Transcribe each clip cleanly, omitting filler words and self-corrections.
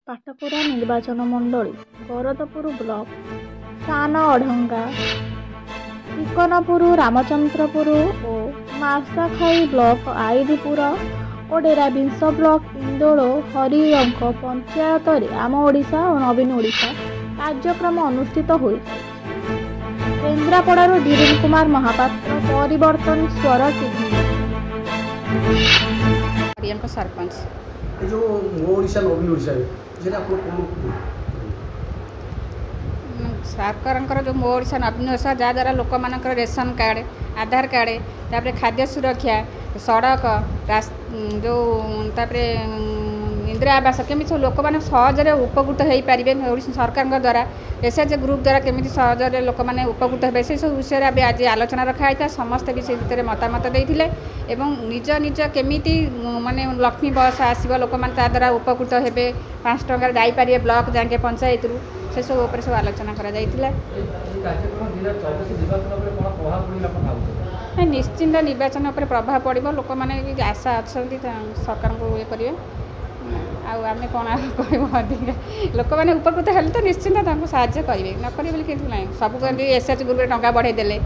ପାଟକୁରା ନିର୍ବାଚନ ମଣ୍ଡଳୀ ଗରଦପୁର ବ୍ଲକ ସାନ ଅଢଙ୍ଗା ଟିକନପୁର ରାମଚନ୍ଦ୍ରପୁର ଓ ମାର୍ଶାଖାଇ ବ୍ଲକ ଆଇଡ଼ିପୁର ଓ ଡେରାବିଂଶ ବ୍ଲକ ଇନ୍ଦୋଳ ହରିଅଙ୍କ ପଞ୍ଚାୟତରେ ଆମ ଓଡ଼ିଶା ଓ ନବୀନ ଓଡ଼ିଶା କାର୍ଯ୍ୟକ୍ରମ ଅନୁଷ୍ଠିତ ହୋଇଛି। କେନ୍ଦ୍ରାପଡ଼ାରୁ ଧୀରେନ୍ଦ୍ର କୁମାର ମହାପାତ୍ର ପରିବର୍ତ୍ତନ ସ୍ୱର ଟିଭି। हरियम सरपंच जो ओडिशा नवीन ओडिशा सरकार जो मो ओडिशा नवीन ओडिशा जहाँद्वारा लोक मानक रेशन कार्ड आधार कार्ड तापर खाद्य सुरक्षा सड़क जो तापर इंदिरा आवास केमी सब लोक मैंने सहजरे उपकृत हो पारे सरकार द्वारा एसएच ग्रुप द्वारा केमी सहजरे लोक मैंने उपकृत हे से सब विषय में आज आलोचना रखाई था। समस्ते भी से भितर मतामत देते एवं निज निज केमी माने लक्ष्मी बस आसो लोक मैंने द्वारा उपकृत हे 5 टंकार जापारे ब्लॉक जाके पंचायत रू से सब सब आलोचना करा निश्चिंत निर्वाचन पर प्रभाव पड़ो लोक मैंने आशा अच्छा सरकार को ये करेंगे आम कौन कह लोक मैंने उपकृत हेल्ले तो निश्चिंत साहाଯ୍य करेंगे न करेंगे बोली कि ना सब एसएच ग्रुप में टंका बढ़ेदेले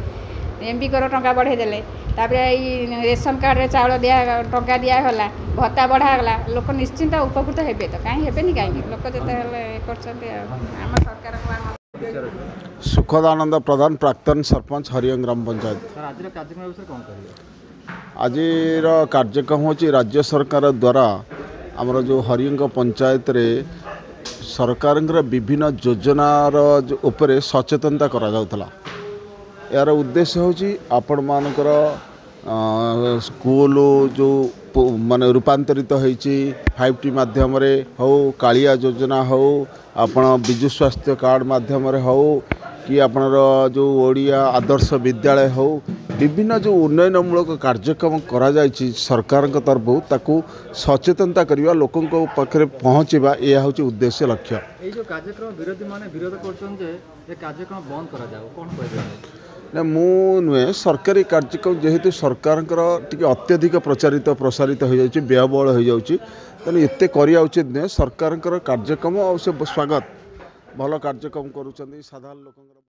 एमपी को टंका बढ़ेदेले रेशन कार्ड रे चाउल दिया टंका दिगला भत्ता बढ़ागला लोक निश्चिंत उपकृत हे तो कहीं हेनी कहीं लोक जो आम सरकार सुखदानंद प्रधान प्राक्तन सरपंच हरियंग ग्राम पंचायत। आज कार्यक्रम हूँ राज्य सरकार द्वारा आमर जो हरियंग पंचायत रे सरकार विभिन्न योजनार उपरे सचेतनता करा जाउथला। यार उद्देश्य हूँ आपण मानकर स्कूल जो माने रूपांतरित होईची 5T माध्यम रे हो कालिया योजना हो आपण विजु स्वास्थ्य कार्ड माध्यम रे हो कि आपणर जो ओडिया आदर्श विद्यालय हो विभिन्न जो उन्नयनमूलक कार्यक्रम करा जायछि सरकार तरफ ताकू सचेतनता करवा लोकों पाखे पहुँचवा यह हूँ उद्देश्य लक्ष्य। जो कार्यक्रम विरोधी माने विरोध कर कार्यक्रम बंद करा जाओ कौन कह ना मु नुहे सरकारी कार्यक्रम जेहेतु सरकार अत्यधिक प्रचारित प्रसारित हो जाए व्ययबहुल हो जाए तेणु एत करिया उचित नुहे सरकार कार्यक्रम और से स्वागत भल कार्यक्रम करुँच साधारण लोक।